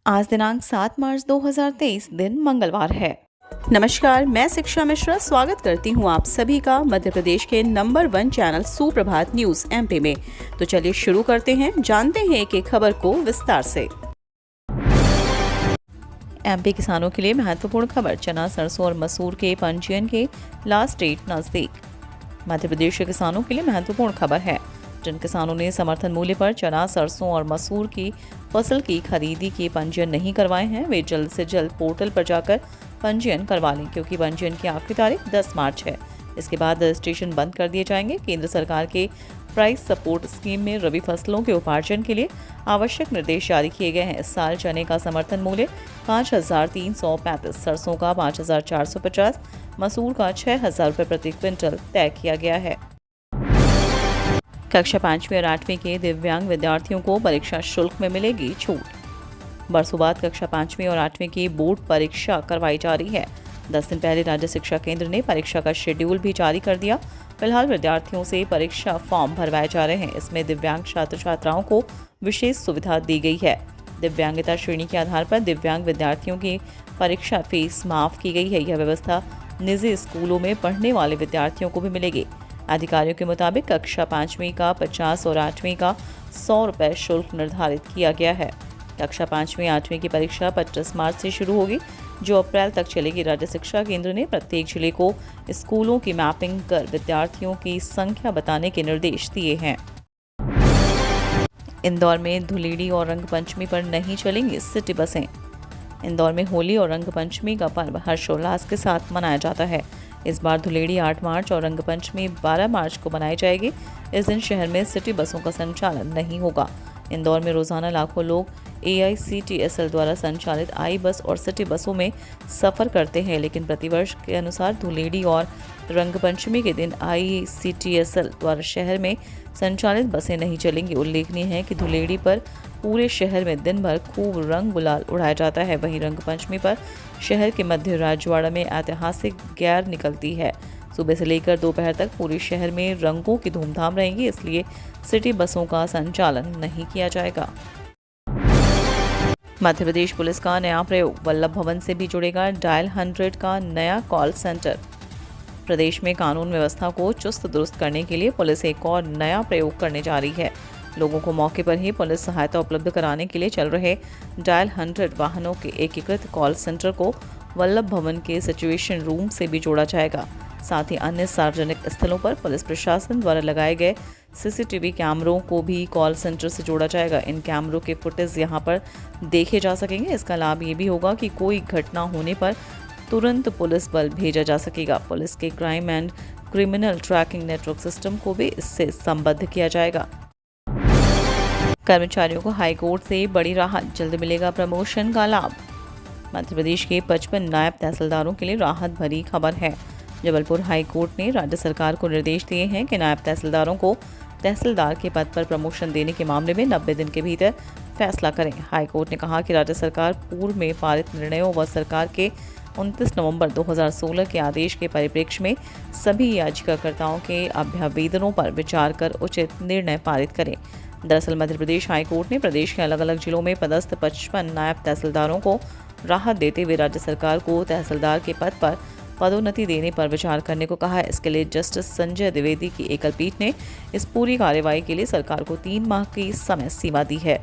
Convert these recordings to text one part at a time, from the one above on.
आज दिनांक 7 मार्च 2023 दिन मंगलवार है। नमस्कार, मैं शिक्षा मिश्रा स्वागत करती हूँ आप सभी का मध्य प्रदेश के नंबर 1 चैनल सुप्रभात न्यूज एमपी में। तो चलिए शुरू करते हैं, जानते हैं एक एक खबर को विस्तार से। एमपी किसानों के लिए महत्वपूर्ण खबर, चना, सरसों और मसूर के पंजीयन के लास्ट डेट नजदीक। मध्य प्रदेश के किसानों के लिए महत्वपूर्ण खबर है। जिन किसानों ने समर्थन मूल्य पर चना, सरसों और मसूर की फसल की खरीदी के पंजीयन नहीं करवाए हैं, वे जल्द से जल्द पोर्टल पर जाकर पंजीयन करवा लें, क्योंकि पंजीयन की आखिरी तारीख 10 मार्च है। इसके बाद रजिस्ट्रेशन बंद कर दिए जाएंगे। केंद्र सरकार के प्राइस सपोर्ट स्कीम में रबी फसलों के उपार्जन के लिए आवश्यक निर्देश जारी किए गए हैं। इस साल चने का समर्थन मूल्य 5,335, सरसों का 5,450, मसूर का 6,000 रुपये प्रति क्विंटल तय किया गया है। कक्षा 5वीं और 8वीं के दिव्यांग विद्यार्थियों को परीक्षा शुल्क में मिलेगी छूट। बरसों बाद कक्षा 5वीं और 8वीं की बोर्ड परीक्षा करवाई जा रही है। 10 दिन पहले राज्य शिक्षा केंद्र ने परीक्षा का शेड्यूल भी जारी कर दिया। फिलहाल विद्यार्थियों से परीक्षा फॉर्म भरवाए जा रहे हैं। इसमें दिव्यांग छात्र छात्राओं को विशेष सुविधा दी गई है। दिव्यांगता श्रेणी के आधार पर दिव्यांग विद्यार्थियों की परीक्षा फीस माफ की गई है। यह व्यवस्था निजी स्कूलों में पढ़ने वाले विद्यार्थियों को भी मिलेगी। अधिकारियों के मुताबिक कक्षा 5वीं का 50 और 8वीं का 100 रुपये शुल्क निर्धारित किया गया है। कक्षा 5वीं 8वीं की परीक्षा 25 मार्च से शुरू होगी, जो अप्रैल तक चलेगी। राज्य शिक्षा केंद्र ने प्रत्येक जिले को स्कूलों की मैपिंग कर विद्यार्थियों की संख्या बताने के निर्देश दिए हैं। इंदौर में धुलेड़ी और रंगपंचमी पर नहीं चलेंगी सिटी बसें। इंदौर में होली और रंगपंचमी का पर्व हर्षोल्लास के साथ मनाया जाता है। इस बार धुलेड़ी 8 मार्च और रंगपंचमी 12 मार्च को मनाई जाएगी। इस दिन शहर में सिटी बसों का संचालन नहीं होगा। इंदौर में रोजाना लाखों लोग AICTSL द्वारा संचालित आई बस और सिटी बसों में सफर करते हैं, लेकिन प्रतिवर्ष के अनुसार धुलेड़ी और रंगपंचमी के दिन AICTSL द्वारा शहर में संचालित बसें नहीं चलेंगी। उल्लेखनीय है कि धुलेड़ी पर पूरे शहर में दिन भर खूब रंग गुलाल उड़ाया जाता है। वहीं रंगपंचमी पर शहर के मध्य राजवाड़ा में ऐतिहासिक गैर निकलती है। सुबह से लेकर दोपहर तक पूरे शहर में रंगों की धूमधाम रहेगी, इसलिए सिटी बसों का संचालन नहीं किया जाएगा। मध्य प्रदेश पुलिस का नया प्रयोग, वल्लभ भवन से भी जुड़ेगा डायल 100 का नया कॉल सेंटर। प्रदेश में कानून व्यवस्था को चुस्त दुरुस्त करने के लिए पुलिस एक और नया प्रयोग करने जा रही है। लोगों को मौके पर ही पुलिस सहायता उपलब्ध कराने के लिए चल रहे डायल 100 वाहनों के एकीकृत कॉल सेंटर को वल्लभ भवन के सिचुएशन रूम से भी जोड़ा जाएगा। साथ ही अन्य सार्वजनिक स्थलों पर पुलिस प्रशासन द्वारा लगाए गए CCTV कैमरों को भी कॉल सेंटर से जोड़ा जाएगा। इन कैमरों के फुटेज यहां पर देखे जा सकेंगे। इसका लाभ ये भी होगा कि कोई घटना होने पर तुरंत पुलिस बल भेजा जा सकेगा। पुलिस के crime and criminal tracking network system को भी इससे संबद्ध किया जाएगा। कर्मचारियों को हाईकोर्ट से बड़ी राहत, जल्द मिलेगा प्रमोशन का लाभ। मध्य प्रदेश के 55 नायब तहसीलदारों के लिए राहत भरी खबर है। जबलपुर हाईकोर्ट ने राज्य सरकार को निर्देश दिए हैं कि नायब तहसीलदारों को तहसीलदार के पद पर प्रमोशन देने के मामले में 90 दिन के भीतर फैसला करें। हाईकोर्ट ने कहा कि राज्य सरकार पूर्व में पारित निर्णयों व सरकार के 29 नवंबर 2016 के आदेश के परिप्रेक्ष्य में सभी याचिकाकर्ताओं के अभ्यावेदनों पर विचार कर उचित निर्णय पारित करें। दरअसल मध्य प्रदेश हाईकोर्ट ने प्रदेश के अलग अलग जिलों में पदस्थ 55 नायब तहसीलदारों को राहत देते हुए राज्य सरकार को तहसीलदार के पद पर पदोन्नति देने पर विचार करने को कहा है। इसके लिए जस्टिस संजय द्विवेदी की एकल पीठ ने इस पूरी कार्यवाही के लिए सरकार को 3 माह की समय सीमा दी है।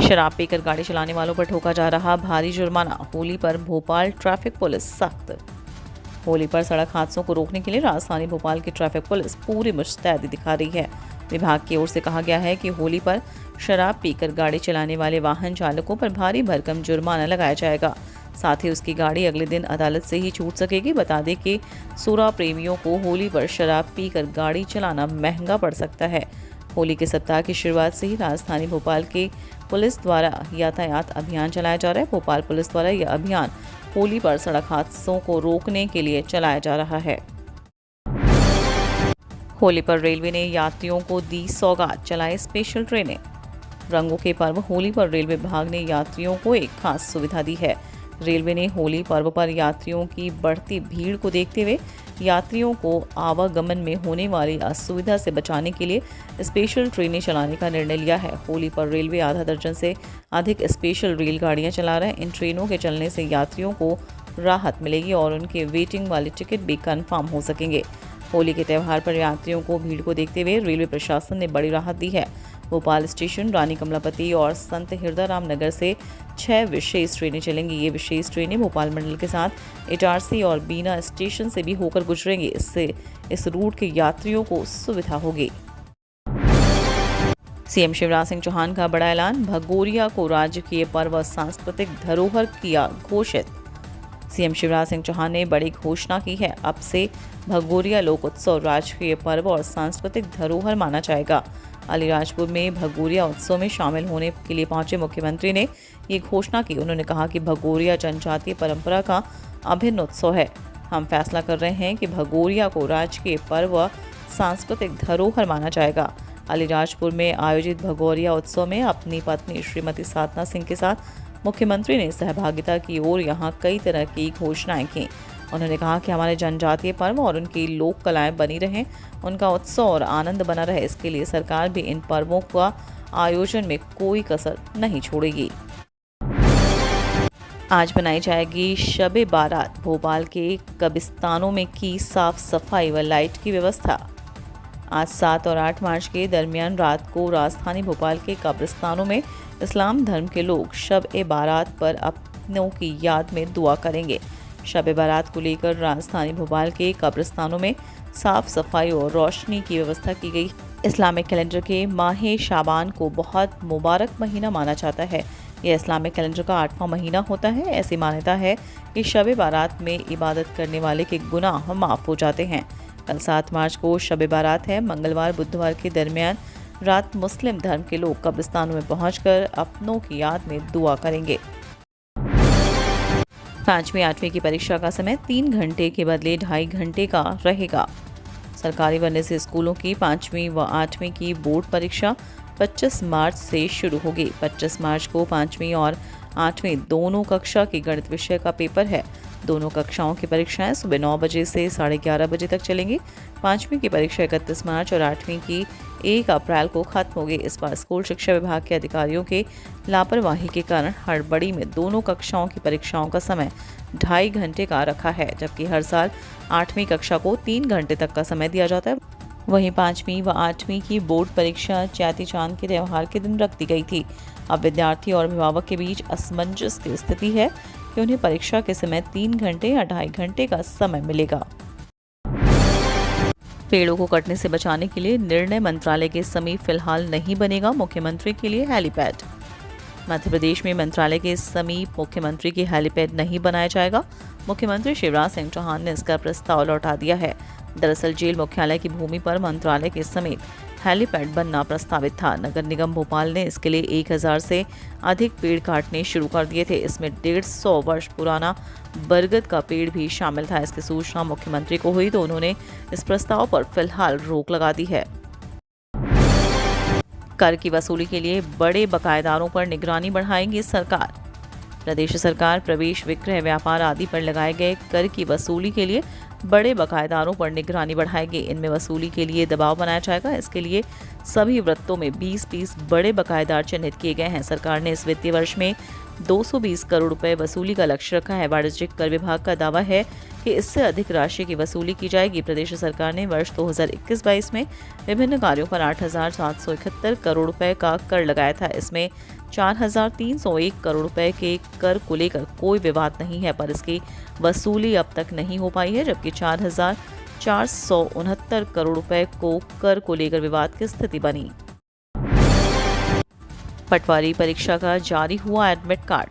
शराब पीकर गाड़ी चलाने वालों पर ठोका जा रहा भारी जुर्माना, होली पर भोपाल ट्रैफिक पुलिस सख्त। होली पर सड़क हादसों को रोकने के लिए राजधानी भोपाल की ट्रैफिक पुलिस पूरी मुस्तैदी दिखा रही है। विभाग की ओर से कहा गया है कि होली पर शराब पीकर गाड़ी चलाने वाले वाहन चालकों पर भारी भरकम जुर्माना लगाया जाएगा। साथ ही उसकी गाड़ी अगले दिन अदालत से ही छूट सकेगी। बता दें कि सुरा प्रेमियों को होली पर शराब पीकर गाड़ी चलाना महंगा पड़ सकता है। होली के सप्ताह की शुरुआत से ही राजधानी भोपाल के पुलिस द्वारा यातायात अभियान चलाया जा रहा है। भोपाल पुलिस द्वारा यह अभियान होली पर सड़क हादसों को रोकने के लिए चलाया जा रहा है। होली पर रेलवे ने यात्रियों को दी सौगात, चलाए स्पेशल ट्रेनें। रंगों के पर्व होली पर रेलवे विभाग ने यात्रियों को एक खास सुविधा दी है। रेलवे ने होली पर्व पर यात्रियों की बढ़ती भीड़ को देखते हुए यात्रियों को आवागमन में होने वाली असुविधा से बचाने के लिए स्पेशल ट्रेनें चलाने का निर्णय लिया है। होली पर रेलवे आधा दर्जन से अधिक स्पेशल रेलगाड़ियां चला रहे हैं। इन ट्रेनों के चलने से यात्रियों को राहत मिलेगी और उनके वेटिंग वाले टिकट भी कन्फर्म हो सकेंगे। होली के त्यौहार पर यात्रियों को भीड़ को देखते हुए रेलवे प्रशासन ने बड़ी राहत दी है। भोपाल स्टेशन, रानी कमलापति और संत हिरदाराम नगर से 6 विशेष ट्रेनें चलेंगी। ये विशेष ट्रेनें भोपाल मंडल के साथ इटारसी और बीना स्टेशन से भी होकर गुजरेंगी। इससे इस रूट के यात्रियों को सुविधा होगी। सीएम शिवराज सिंह चौहान का बड़ा ऐलान, भगोरिया को राजकीय पर्व और सांस्कृतिक धरोहर किया घोषित। सीएम शिवराज सिंह चौहान ने बड़ी घोषणा की है। अब से भगोरिया लोक उत्सव राजकीय पर्व और सांस्कृतिक धरोहर माना जाएगा। अलीराजपुर में भगोरिया उत्सव में शामिल होने के लिए पहुंचे मुख्यमंत्री ने ये घोषणा की। उन्होंने कहा कि भगोरिया जनजातीय परंपरा का अभिन्न उत्सव है। हम फैसला कर रहे हैं कि भगोरिया को राजकीय पर्व व सांस्कृतिक धरोहर माना जाएगा। अलीराजपुर में आयोजित भगोरिया उत्सव में अपनी पत्नी श्रीमती साधना सिंह के साथ मुख्यमंत्री ने सहभागिता की और यहाँ कई तरह की घोषणाएं की। उन्होंने कहा कि हमारे जनजातीय पर्व और उनकी लोक कलाएं बनी रहें, उनका उत्सव और आनंद बना रहे, इसके लिए सरकार भी इन पर्वों का आयोजन में कोई कसर नहीं छोड़ेगी। आज बनाई जाएगी शब-ए बारात। भोपाल के कब्रिस्तानों में की साफ सफाई व लाइट की व्यवस्था। आज 7 और 8 मार्च के दरमियान रात को राजधानी भोपाल के कब्रिस्तानों में इस्लाम धर्म के लोग शब-ए बारात पर अपनों की याद में दुआ करेंगे। शब-ए बारात को लेकर राजधानी भोपाल के कब्रिस्तानों में साफ सफाई और रोशनी की व्यवस्था की गई। इस्लामिक कैलेंडर के माह शाबान को बहुत मुबारक महीना माना जाता है। यह इस्लामिक कैलेंडर का 8वां महीना होता है। ऐसी मान्यता है कि शब-ए बारात में इबादत करने वाले के गुनाह माफ़ हो जाते हैं। कल 7 मार्च को शब-ए बारात है। मंगलवार बुधवार के दरमियान रात मुस्लिम धर्म के लोग कब्रिस्तानों में पहुंचकर अपनों की याद में दुआ करेंगे। 5वीं 8वीं की परीक्षा का समय 3 घंटे के बदले 2.5 घंटे का रहेगा। सरकारी व निजी स्कूलों की 5वीं व 8वीं की बोर्ड परीक्षा 25 मार्च से शुरू होगी। 25 मार्च को 5वीं और 8वीं दोनों कक्षा की गणित विषय का पेपर है। दोनों कक्षाओं की परीक्षाएं सुबह 9 बजे से 11:30 बजे तक चलेंगी। 5वीं की परीक्षा 31 मार्च और 8वीं की 1 अप्रैल को खत्म होगी। इस बार स्कूल शिक्षा विभाग के अधिकारियों के लापरवाही के कारण हड़बड़ी में दोनों कक्षाओं की परीक्षाओं का समय 2.5 घंटे का रखा है, जबकि हर साल 8वीं कक्षा को 3 घंटे तक का समय दिया जाता है। वहीं 5वीं व 8वीं की बोर्ड परीक्षा चैती चांद के त्यौहार के दिन रख दी गई थी। अब विद्यार्थी और अभिभावक के बीच असमंजस की स्थिति है कि उन्हें परीक्षा के समय 3 घंटे या 2.5 घंटे का समय मिलेगा। पेड़ों को कटने से बचाने के लिए निर्णय मंत्रालय के समीप फिलहाल नहीं बनेगा मुख्यमंत्री के लिए हेलीपैड। मध्य प्रदेश में मंत्रालय के समीप मुख्यमंत्री की हेलीपैड नहीं बनाया जाएगा। मुख्यमंत्री शिवराज सिंह चौहान ने इसका प्रस्ताव लौटा दिया है। दरअसल जेल मुख्यालय की भूमि पर मंत्रालय के समीप हेलीपैड बनना प्रस्तावित था। नगर निगम भोपाल ने इसके लिए 1000 से अधिक पेड़ काटने शुरू कर दिए थे। इसमें 150 वर्ष पुराना बरगद का पेड़ भी शामिल था। इसकी सूचना मुख्यमंत्री को हुई तो उन्होंने इस प्रस्ताव पर फिलहाल रोक लगा दी है। कर की वसूली के लिए बड़े बकायेदारों पर निगरानी बढ़ाएगी सरकार। प्रदेश सरकार प्रवेश, विक्रय, व्यापार आदि पर लगाए गए कर की वसूली के लिए बड़े बकायेदारों पर निगरानी बढ़ाएगी। इनमें वसूली के लिए दबाव बनाया जाएगा। इसके लिए सभी वृत्तों में 20 बड़े बकायेदार चिन्हित किए गए हैं। सरकार ने इस वित्तीय वर्ष में 220 करोड़ रुपए वसूली का लक्ष्य रखा है। वाणिज्यिक कर विभाग का दावा है कि इससे अधिक राशि की वसूली की जाएगी। प्रदेश सरकार ने वर्ष 2021-22 में विभिन्न कार्यों पर 8,771 करोड़ रुपए का कर लगाया था। इसमें 4,301 करोड़ रुपए के कर को लेकर कोई विवाद नहीं है, पर इसकी वसूली अब तक नहीं हो पाई है, जबकि 4,469 करोड़ रुपए को कर को लेकर विवाद की स्थिति बनी। पटवारी परीक्षा का जारी हुआ admit card.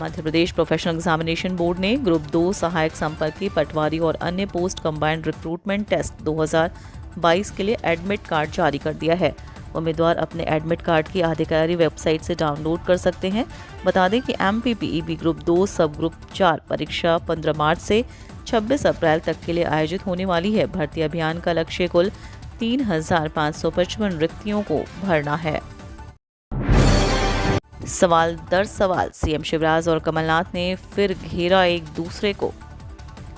Madhya Pradesh professional examination board ने ग्रुप 2 सहायक संपर्की, पटवारी और अन्य पोस्ट कंबाइंड रिक्रूटमेंट टेस्ट 2022 के लिए एडमिट कार्ड जारी कर दिया है। उम्मीदवार अपने एडमिट कार्ड की आधिकारिक वेबसाइट से डाउनलोड कर सकते हैं। बता दें कि MPPEB ग्रुप 2 सब ग्रुप 4 परीक्षा 15 मार्च से 26 अप्रैल तक के लिए आयोजित होने वाली है। भर्ती अभियान का लक्ष्य कुल 3,555 रिक्तियों को भरना है। सवाल दर सवाल, सीएम शिवराज और कमलनाथ ने फिर घेरा एक दूसरे को।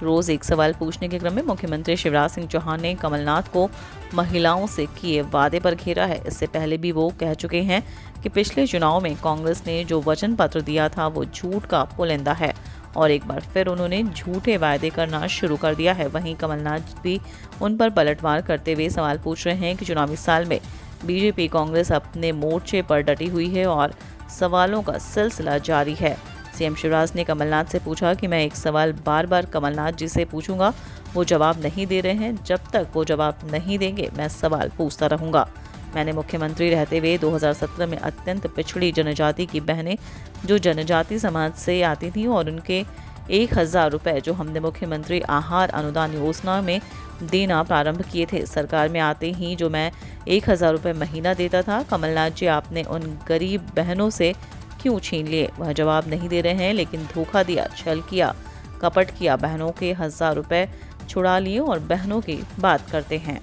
रोज एक सवाल पूछने के क्रम में मुख्यमंत्री शिवराज सिंह चौहान ने कमलनाथ को महिलाओं से किए वादे पर घेरा है। इससे पहले भी वो कह चुके हैं कि पिछले चुनाव में कांग्रेस ने जो वचन पत्र दिया था वो झूठ का पुलिंदा है और एक बार फिर उन्होंने झूठे वायदे करना शुरू कर दिया है। वहीं कमलनाथ भी उन पर पलटवार करते हुए सवाल पूछ रहे हैं कि चुनावी साल में बीजेपी कांग्रेस अपने मोर्चे पर डटी हुई है और सवालों का सिलसिला जारी है। सीएम शिवराज ने कमलनाथ से पूछा कि मैं एक सवाल बार बार कमलनाथ जी से पूछूंगा, वो जवाब नहीं दे रहे हैं, जब तक वो जवाब नहीं देंगे मैं सवाल पूछता रहूंगा। मैंने मुख्यमंत्री रहते हुए 2017 में अत्यंत पिछड़ी जनजाति की बहनें जो जनजाति समाज से आती थीं और उनके 1000 रुपये जो हमने मुख्यमंत्री आहार अनुदान योजना में देना प्रारंभ किए थे, सरकार में आते ही जो मैं 1000 रुपये महीना देता था, कमलनाथ जी आपने उन गरीब बहनों से क्यों छीन लिए? वह जवाब नहीं दे रहे हैं, लेकिन धोखा दिया, छल किया, कपट किया, बहनों के 1000 रुपये छुड़ा लिए और बहनों की बात करते हैं।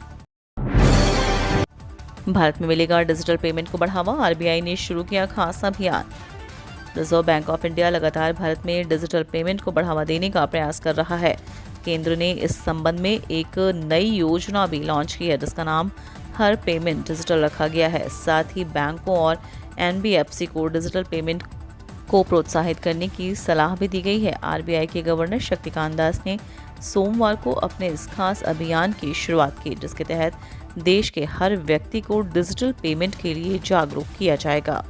भारत में मिलेगा डिजिटल पेमेंट को बढ़ावा, आरबीआई ने शुरू किया खास अभियान। रिजर्व बैंक ऑफ इंडिया लगातार भारत में डिजिटल पेमेंट को बढ़ावा देने का प्रयास कर रहा है। केंद्र ने इस संबंध में एक नई योजना भी लॉन्च की है जिसका नाम हर पेमेंट डिजिटल रखा गया है। साथ ही बैंकों और एनबीएफसी को डिजिटल पेमेंट को प्रोत्साहित करने की सलाह भी दी गई है। आरबीआई के गवर्नर शक्तिकांत दास ने सोमवार को अपने इस खास अभियान की शुरुआत की जिसके तहत देश के हर व्यक्ति को डिजिटल पेमेंट के लिए जागरूक किया जाएगा।